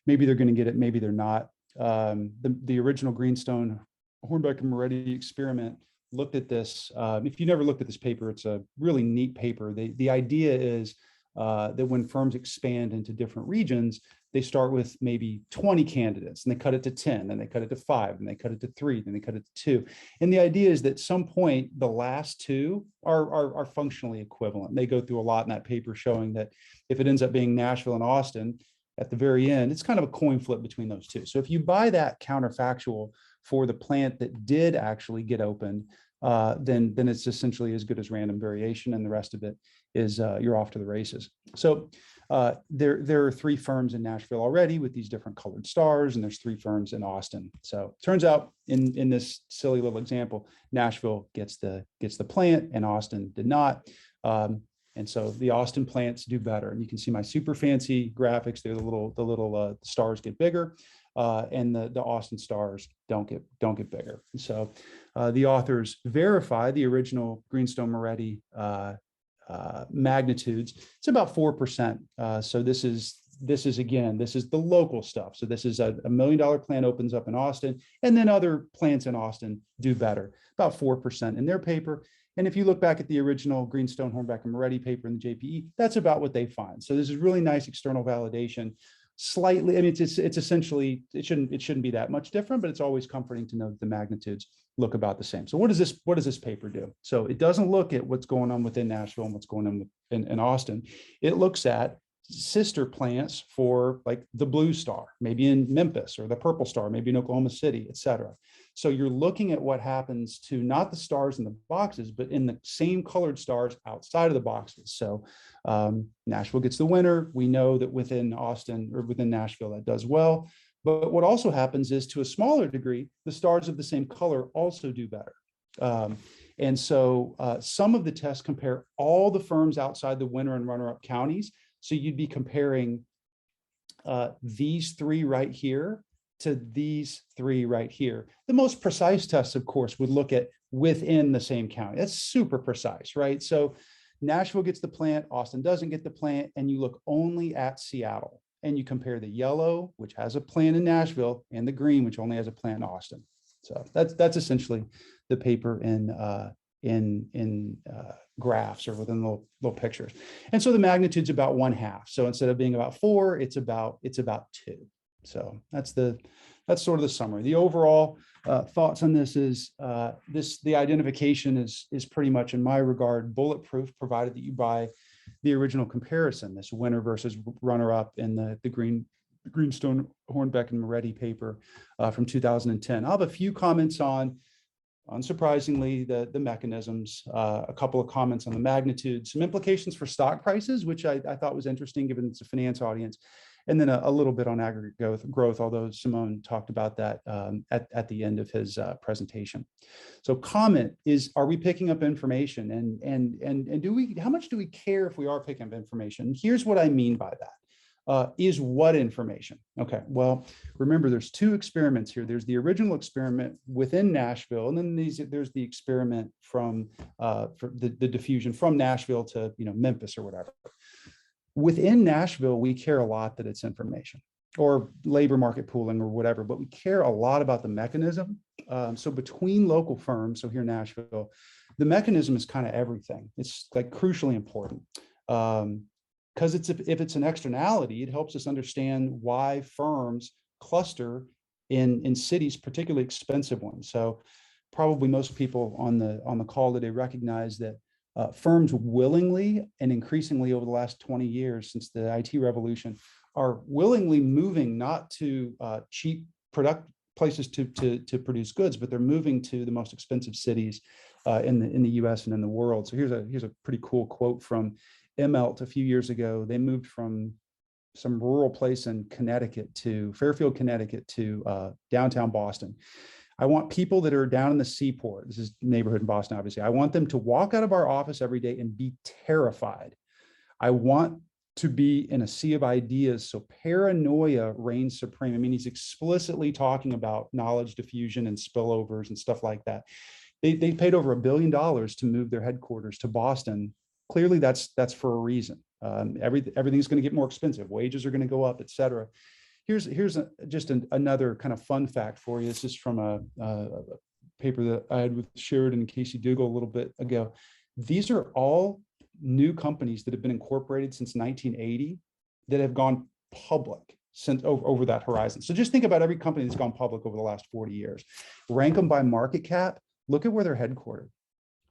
Maybe they're going to get it. Maybe they're not. The original Greenstone Hornberger Moretti experiment looked at this. If you never looked at this paper, it's a really neat paper. The idea is that when firms expand into different regions, they start with maybe 20 candidates, and they cut it to 10, then they cut it to 5, and they cut it to 3, then they cut it to 2. And the idea is that at some point, the last 2 are functionally equivalent. They go through a lot in that paper showing that if it ends up being Nashville and Austin, at the very end, it's kind of a coin flip between those 2. So if you buy that counterfactual for the plant that did actually get opened, then it's essentially as good as random variation, and the rest of it is you're off to the races. So there are 3 firms in Nashville already with these different colored stars, and there's 3 firms in Austin. So it turns out in this silly little example, Nashville gets the plant and Austin did not. And so the Austin plants do better. And you can see my super fancy graphics there. The little stars get bigger, and the Austin stars don't get bigger. And so the authors verify the original Greenstone Moretti magnitudes. It's about 4%. So this is the local stuff. So this is a $1 million plant opens up in Austin, and then other plants in Austin do better, about 4% in their paper. And if you look back at the original Greenstone Hornberger Moretti paper in the JPE, that's about what they find. So this is really nice external validation. Slightly, I mean, it's essentially, it shouldn't be that much different, but it's always comforting to know that the magnitudes look about the same. So what does this paper do? So it doesn't look at what's going on within Nashville and what's going on in Austin. It looks at sister plants for like the blue star, maybe in Memphis, or the purple star, maybe in Oklahoma City, et cetera. So you're looking at what happens to not the stars in the boxes, but in the same colored stars outside of the boxes. So Nashville gets the winner. We know that within Austin or within Nashville, that does well. But what also happens is, to a smaller degree, the stars of the same color also do better. And so some of the tests compare all the firms outside the winner and runner-up counties. So you'd be comparing these 3 right here to these 3 right here. The most precise tests, of course, would look at within the same county. That's super precise, right? So Nashville gets the plant, Austin doesn't get the plant, and you look only at Seattle. and you compare the yellow, which has a plant in Nashville, and the green, which only has a plant in Austin. So that's essentially the paper in graphs or within little pictures. And so the magnitude's about 1/2. So instead of being about 4, it's about 2. So that's sort of the summary. The overall thoughts on this is the identification is pretty much, in my regard, bulletproof, provided that you buy the original comparison, this winner versus runner-up in the Greenstone, Hornberger, and Moretti paper from 2010. I'll have a few comments on, unsurprisingly, the mechanisms, a couple of comments on the magnitude, some implications for stock prices, which I thought was interesting given it's a finance audience, and then a little bit on aggregate growth, although Simone talked about that at the end of his presentation. So comment is, are we picking up information? And how much do we care if we are picking up information? Here's what I mean by that. Is what information? Okay, well, remember there's 2 experiments here. There's the original experiment within Nashville, and then there's the experiment from for the diffusion from Nashville to Memphis or whatever. Within Nashville, we care a lot that it's information or labor market pooling or whatever, but we care a lot about the mechanism. So between local firms, so here in Nashville, the mechanism is kind of everything. It's like crucially important. Because if it's an externality, it helps us understand why firms cluster in cities, particularly expensive ones. So probably most people on the call today recognize that firms willingly and increasingly over the last 20 years since the IT revolution are willingly moving not to cheap places to produce goods, but they're moving to the most expensive cities in the US and in the world. So here's a pretty cool quote from Immelt a few years ago. They moved from some rural place in Connecticut to Fairfield, Connecticut to downtown Boston. I want people that are down in the seaport, this is neighborhood in Boston, obviously, I want them to walk out of our office every day and be terrified. I want to be in a sea of ideas, so paranoia reigns supreme. I mean, he's explicitly talking about knowledge diffusion and spillovers and stuff like that. They paid over $1 billion to move their headquarters to Boston. Clearly, that's for a reason. Everything's going to get more expensive. Wages are going to go up, et cetera. Here's another kind of fun fact for you. This is from a paper that I had with Giroud and Casey Dougal a little bit ago. These are all new companies that have been incorporated since 1980 that have gone public since over that horizon. So just think about every company that's gone public over the last 40 years. Rank them by market cap. Look at where they're headquartered.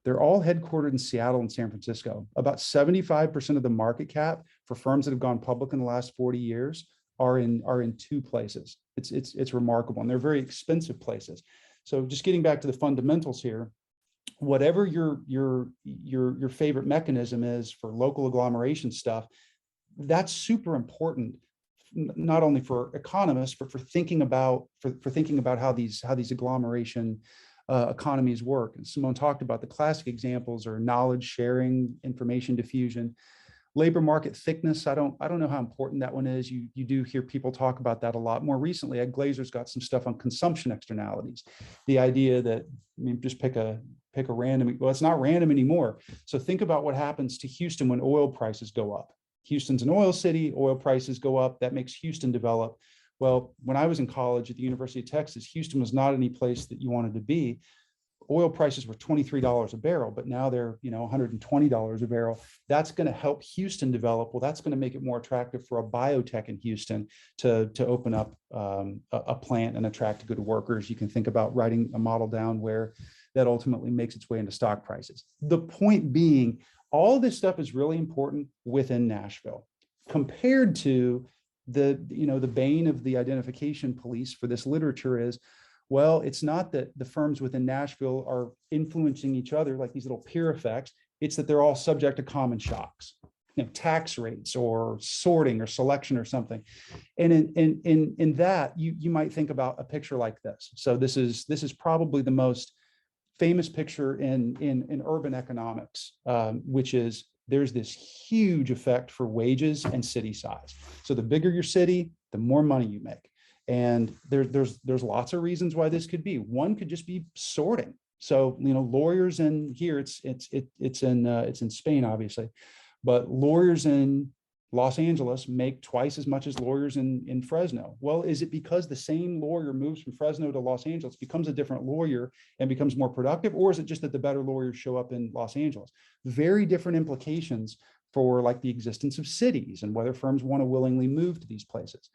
They're all headquartered in Seattle and San Francisco. About 75% of the market cap for firms that have gone public in the last 40 years are in 2 places. It's remarkable, and they're very expensive places. So just getting back to the fundamentals here, whatever your favorite mechanism is for local agglomeration stuff, that's super important, not only for economists, but for thinking about how these agglomeration economies work. And Simone talked about the classic examples are knowledge sharing, information diffusion. Labor market thickness, I don't know how important that one is. You do hear people talk about that a lot. More recently, Ed Glazer's got some stuff on consumption externalities. The idea that, I mean, just pick a random, well, it's not random anymore. So think about what happens to Houston when oil prices go up. Houston's an oil city, oil prices go up, that makes Houston develop. Well, when I was in college at the University of Texas, Houston was not any place that you wanted to be. Oil prices were $23 a barrel, but now they're $120 a barrel. That's going to help Houston develop. Well, that's going to make it more attractive for a biotech in Houston to open up a plant and attract good workers. You can think about writing a model down where that ultimately makes its way into stock prices. The point being, all of this stuff is really important within Nashville compared to the bane of the identification police for this literature is, well, it's not that the firms within Nashville are influencing each other like these little peer effects. It's that they're all subject to common shocks, tax rates or sorting or selection or something. And in that, you might think about a picture like this. So this is probably the most famous picture in urban economics, which is there's this huge effect for wages and city size. So the bigger your city, the more money you make. And there's lots of reasons why this could be. One could just be sorting. So lawyers in here, it's in Spain, obviously, but lawyers in Los Angeles make twice as much as lawyers in Fresno? Well, is it because the same lawyer moves from Fresno to Los Angeles, becomes a different lawyer and becomes more productive? Or is it just that the better lawyers show up in Los Angeles? Very different implications for like the existence of cities and whether firms want to willingly move to these places.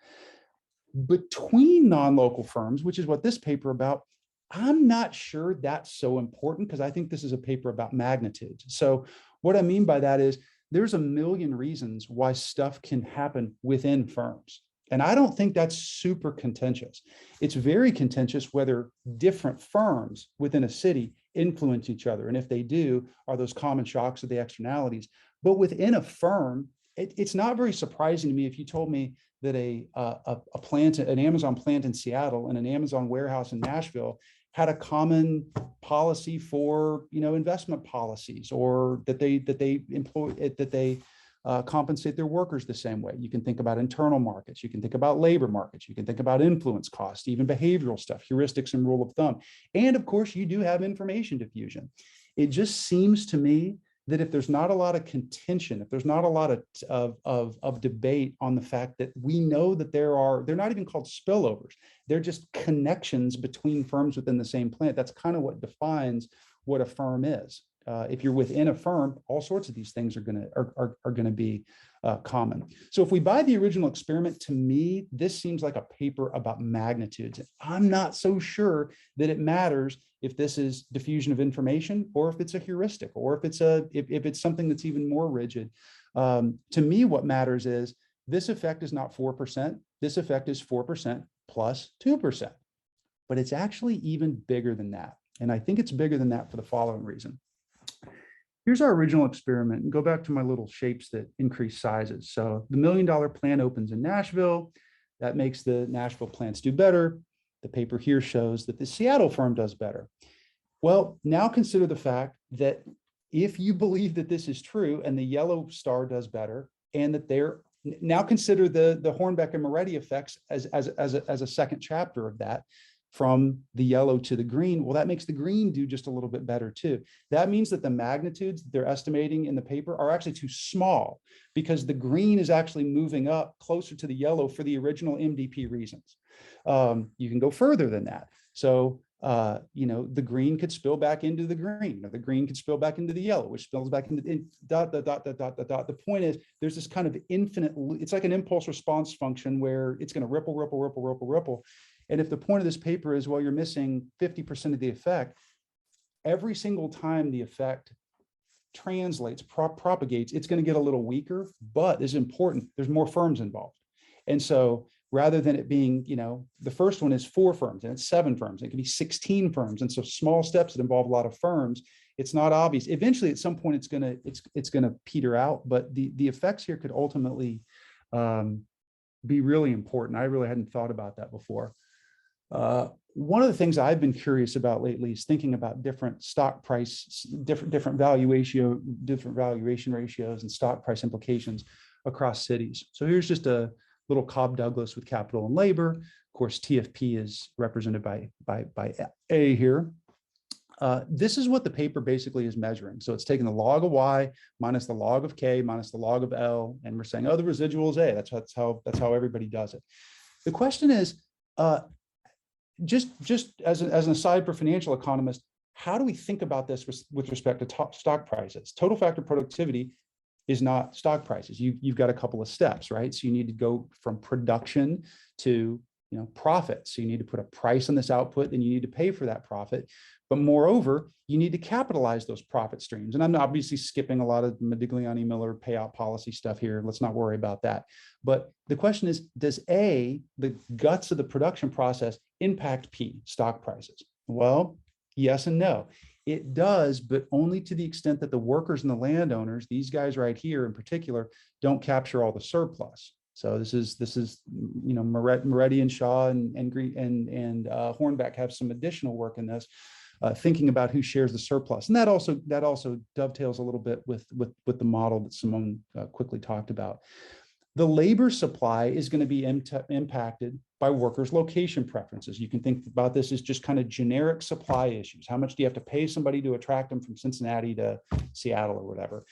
Between non-local firms, which is what this paper about, I'm not sure that's so important because I think this is a paper about magnitudes. So what I mean by that is there's a million reasons why stuff can happen within firms. And I don't think that's super contentious. It's very contentious whether different firms within a city influence each other. And if they do, are those common shocks or the externalities? But within a firm, it's not very surprising to me if you told me that a plant, an Amazon plant in Seattle and an Amazon warehouse in Nashville had a common policy for, investment policies, or that they compensate their workers the same way. You can think about internal markets, you can think about labor markets, you can think about influence costs, even behavioral stuff, heuristics and rule of thumb. And of course, you do have information diffusion. It just seems to me that if there's not a lot of contention, if there's not a lot of debate on the fact that we know that they're not even called spillovers, they're just connections between firms within the same plant. That's kind of what defines what a firm is. If you're within a firm, all sorts of these things are gonna be common. So if we buy the original experiment, to me, this seems like a paper about magnitudes. I'm not so sure that it matters if this is diffusion of information, or if it's a heuristic, or if it's something that's even more rigid. To me, what matters is this effect is not 4%. This effect is 4% plus 2%, but it's actually even bigger than that. And I think it's bigger than that for the following reason. Here's our original experiment, and go back to my little shapes that increase sizes. So the $1 million plan opens in Nashville. That makes the Nashville plants do better. The paper here shows that the Seattle firm does better. Well, now consider the fact that if you believe that this is true and the yellow star does better, and that now consider the Hornberger and Moretti effects as a second chapter of that, from the yellow to the green. Well, that makes the green do just a little bit better too. That means that the magnitudes they're estimating in the paper are actually too small, because the green is actually moving up closer to the yellow for the original MDP reasons. You can go further than that. So, the green could spill back into the green, or the green could spill back into the yellow, which spills back into dot. The point is, there's this kind of infinite, it's like an impulse response function where it's going to ripple. And if the point of this paper is, well, you're missing 50% of the effect, every single time the effect translates, propagates, it's going to get a little weaker, but it's important. There's more firms involved. And so rather than it being, the first one is 4 firms and it's 7 firms, it could be 16 firms. And so small steps that involve a lot of firms, it's not obvious. Eventually, at some point, it's gonna peter out, but the effects here could ultimately be really important. I really hadn't thought about that before. One of the things I've been curious about lately is thinking about different stock price, different valuation ratios and stock price implications across cities. So here's just a little Cobb Douglas with capital and labor. Of course, TFP is represented by A here. This is what the paper basically is measuring. So it's taking the log of Y minus the log of K minus the log of L, and we're saying, oh, the residual is A. That's how everybody does it. The question is, just as an aside for financial economists, how do we think about this with respect to stock prices? Total factor productivity is not stock prices. You've got a couple of steps, right? So you need to go from production to profit. So you need to put a price on this output, then you need to pay for that profit. But moreover, you need to capitalize those profit streams. And I'm obviously skipping a lot of Modigliani-Miller payout policy stuff here. Let's not worry about that. But the question is, does A, the guts of the production process, impact P, stock prices? Well, yes and no. It does, but only to the extent that the workers and the landowners, these guys right here in particular, don't capture all the surplus. So this is Moretti and Shaw and Hornbeck have some additional work in this, thinking about who shares the surplus, and that also dovetails a little bit with the model that Simone quickly talked about. The labor supply is going to be impacted by workers' location preferences. You can think about this as just kind of generic supply issues. How much do you have to pay somebody to attract them from Cincinnati to Seattle or whatever?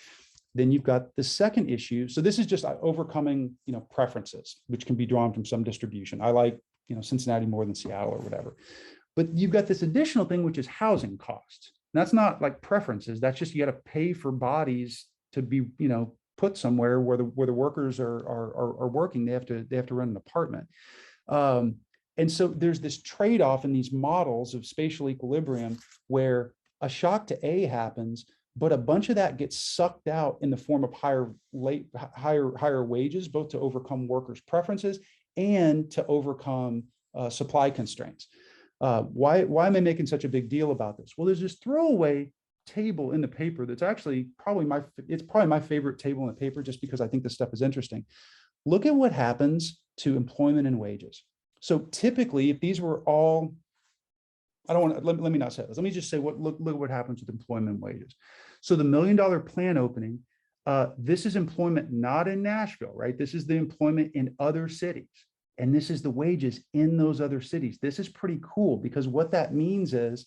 Then you've got the second issue. So this is just overcoming, preferences, which can be drawn from some distribution. I like, Cincinnati more than Seattle or whatever. But you've got this additional thing, which is housing costs. And that's not like preferences. That's just, you got to pay for bodies to be, put somewhere where the workers are working. They have to rent an apartment. And so there's this trade-off in these models of spatial equilibrium where a shock to A happens, but a bunch of that gets sucked out in the form of higher wages, both to overcome workers' preferences and to overcome supply constraints. Why am I making such a big deal about this? Well, there's this throwaway table in the paper that's actually probably my favorite table in the paper, just because I think this stuff is interesting. Look at what happens to employment and wages. So typically, if these were all, let me not say this. Let me just say look what happens with employment and wages. So the $1 million plan opening, this is employment not in Nashville, right? This is the employment in other cities. And this is the wages in those other cities. This is pretty cool, because what that means is,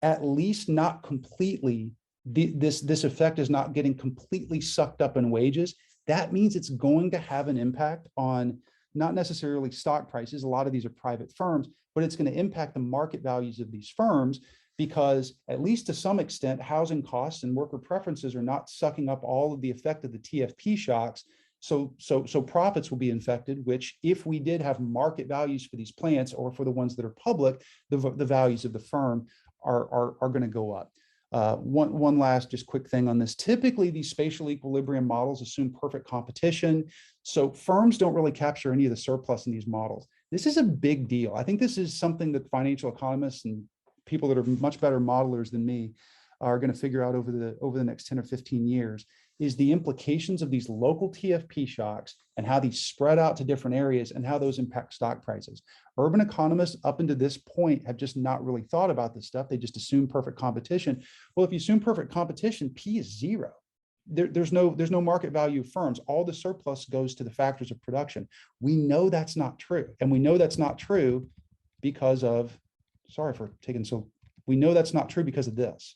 at least not completely, this effect is not getting completely sucked up in wages. That means it's going to have an impact on not necessarily stock prices. A lot of these are private firms, but it's going to impact the market values of these firms, because at least to some extent, housing costs and worker preferences are not sucking up all of the effect of the TFP shocks. So profits will be infected, which, if we did have market values for these plants, or for the ones that are public, the values of the firm are going to go up. One last just quick thing on this. Typically, these spatial equilibrium models assume perfect competition. So firms don't really capture any of the surplus in these models. This is a big deal. I think this is something that financial economists and people that are much better modelers than me are going to figure out over the next 10 or 15 years, is the implications of these local TFP shocks and how these spread out to different areas and how those impact stock prices. Urban economists up until this point have just not really thought about this stuff. They just assume perfect competition. Well, if you assume perfect competition, P is zero. There's no market value of firms. All the surplus goes to the factors of production. We know that's not true. And we know that's not true because of, we know that's not true because of this.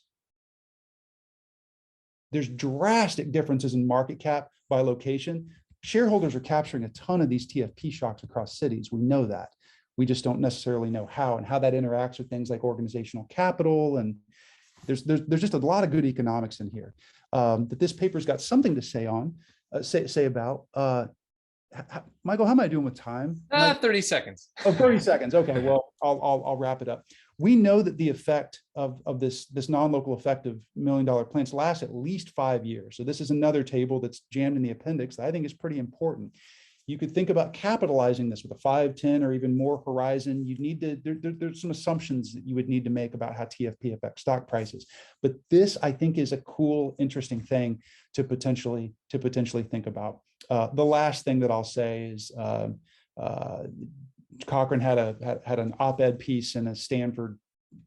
There's drastic differences in market cap by location. Shareholders are capturing a ton of these TFP shocks across cities. We know that. We just don't necessarily know how, and how that interacts with things like organizational capital. And there's just a lot of good economics in here that this paper's got something to say on, say about. Michael, how am I doing with time? 30 seconds. Oh, 30 seconds. Okay, well, I'll wrap it up. We know that the effect of this non-local effect of $1 million plants lasts at least 5 years. So this is another table that's jammed in the appendix that I think is pretty important. You could think about capitalizing this with a 5, 10, or even more horizon. You'd need to, there's some assumptions that you would need to make about how TFP affects stock prices. But this, I think, is a cool, interesting thing to potentially think about. The last thing that I'll say is Cochrane had an op-ed piece in a Stanford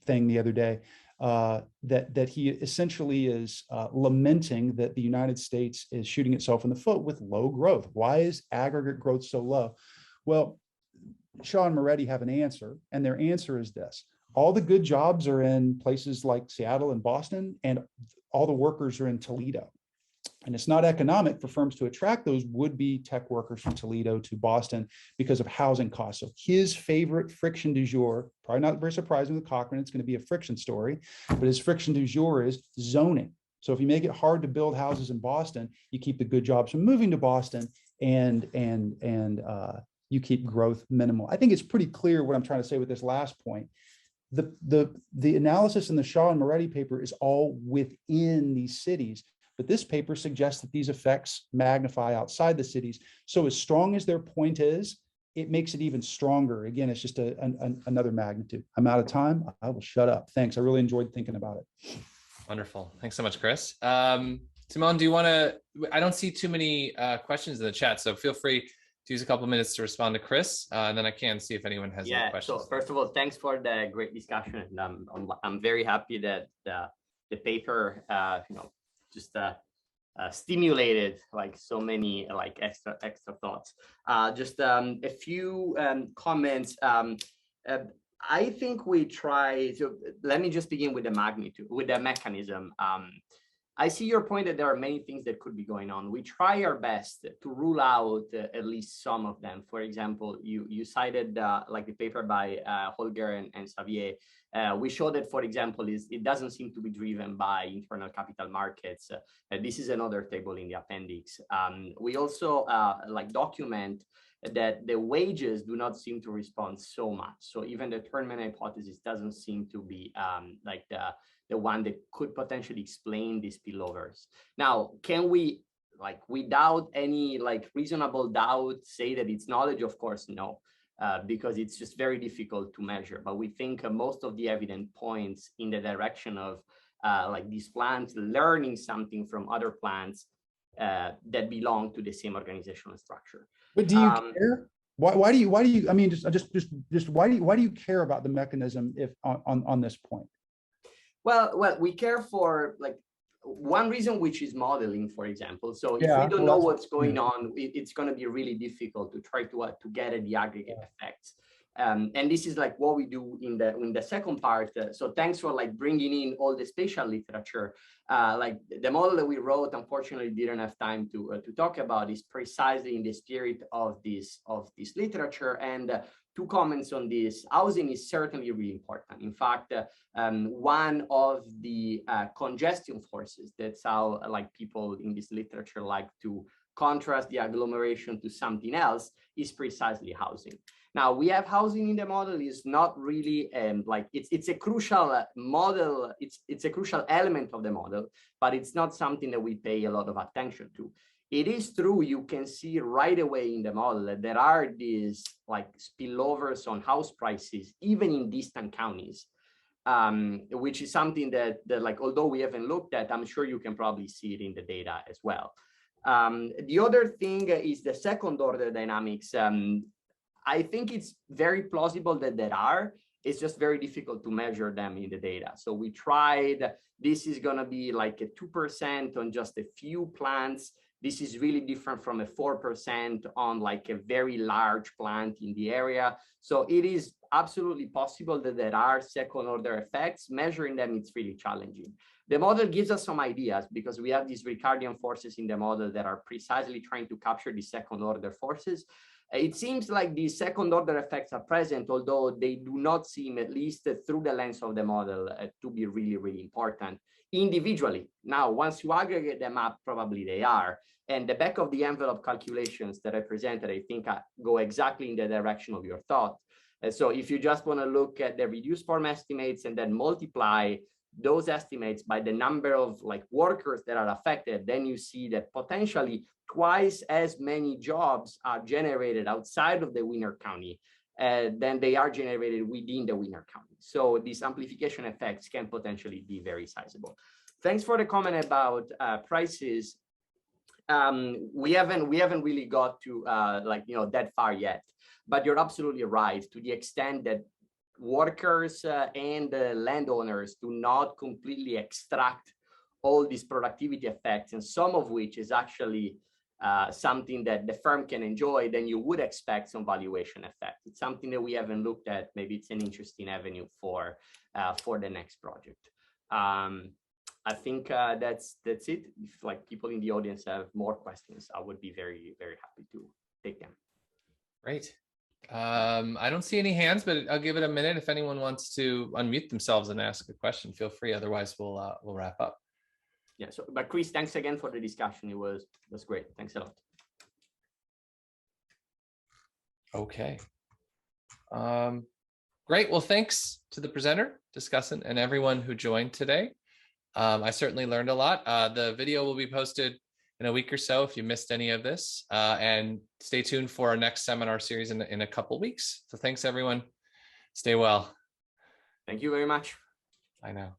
thing the other day that he essentially is lamenting that the United States is shooting itself in the foot with low growth. Why is aggregate growth so low? Well, Shaw and Moretti have an answer, and their answer is this. All the good jobs are in places like Seattle and Boston, and all the workers are in Toledo. And it's not economic for firms to attract those would-be tech workers from Toledo to Boston because of housing costs. So his favorite friction du jour, probably not very surprising with Cochrane, it's going to be a friction story, but his friction du jour is zoning. So if you make it hard to build houses in Boston, you keep the good jobs from moving to Boston, and you keep growth minimal. I think it's pretty clear what I'm trying to say with this last point. The analysis in the Shaw and Moretti paper is all within these cities. But this paper suggests that these effects magnify outside the cities. So as strong as their point is, it makes it even stronger. Again, it's just another magnitude. I'm out of time. I will shut up. Thanks. I really enjoyed thinking about it. Wonderful. Thanks so much, Chris. Simone, do you want to, I don't see too many questions in the chat, so feel free to use a couple of minutes to respond to Chris, and then I can see if anyone has any questions. So first of all, thanks for the great discussion. And I'm very happy that the paper, just stimulated like so many like extra thoughts. Just a few comments. I think we try to, let me just begin with the magnitude, with the mechanism. I see your point that there are many things that could be going on. We try our best to rule out at least some of them. For example, you cited like the paper by Holger and Xavier. We show that, for example, it doesn't seem to be driven by internal capital markets. This is another table in the appendix. We also like document that the wages do not seem to respond so much. So even the Turnman hypothesis doesn't seem to be like the one that could potentially explain these spillovers. Now, can we, like, without any like reasonable doubt, say that it's knowledge? Of course, no, because it's just very difficult to measure. But we think most of the evidence points in the direction of like these plants learning something from other plants that belong to the same organizational structure. But do you care? Why do you? I mean, just why do you care about the mechanism if on this point? Well, we care for like one reason, which is modeling, for example. So if we don't know what's going on, it's going to be really difficult to try to get at the aggregate effects. And this is like what we do in the second part. So thanks for like bringing in all the spatial literature. Like the model that we wrote, unfortunately, didn't have time to talk about, is precisely in the spirit of this literature. And two comments on this. Housing is certainly really important. In fact, one of the congestion forces, that's how like people in this literature like to contrast the agglomeration to something else, is precisely housing. Now, we have housing in the model is not really like it's a crucial model. It's a crucial element of the model, but it's not something that we pay a lot of attention to. It is true, you can see right away in the model that there are these like spillovers on house prices, even in distant counties, which is something that like, although we haven't looked at, I'm sure you can probably see it in the data as well. The other thing is the second order dynamics. I think it's very plausible that there are. It's just very difficult to measure them in the data. So we tried, this is going to be like a 2% on just a few plants. This is really different from a 4% on like a very large plant in the area. So it is absolutely possible that there are second order effects. Measuring them, it's really challenging. The model gives us some ideas because we have these Ricardian forces in the model that are precisely trying to capture the second order forces. It seems like the second order effects are present, although they do not seem, at least through the lens of the model, to be really, really important individually. Now, once you aggregate them up, probably they are. And the back of the envelope calculations that I presented, I think go exactly in the direction of your thought. And so if you just want to look at the reduced form estimates and then multiply those estimates by the number of like workers that are affected, then you see that potentially twice as many jobs are generated outside of the winner county than they are generated within the winner county. So these amplification effects can potentially be very sizable. Thanks for the comment about prices. We haven't really got to like, you know, that far yet, but you're absolutely right to the extent that workers and landowners do not completely extract all these productivity effects, and some of which is actually something that the firm can enjoy, then you would expect some valuation effect. It's something that we haven't looked at. Maybe it's an interesting avenue for the next project. I think that's it. If like people in the audience have more questions, I would be very, very happy to take them. Great. I don't see any hands, but I'll give it a minute. If anyone wants to unmute themselves and ask a question, feel free. Otherwise, we'll wrap up. Yeah. So, but Chris, thanks again for the discussion. It was great. Thanks a lot. Okay. Great. Well, thanks to the presenter, discussant, and everyone who joined today. I certainly learned a lot. The video will be posted in a week or so if you missed any of this, and stay tuned for our next seminar series in a couple weeks. So thanks, everyone. Stay well. Thank you very much. Bye now.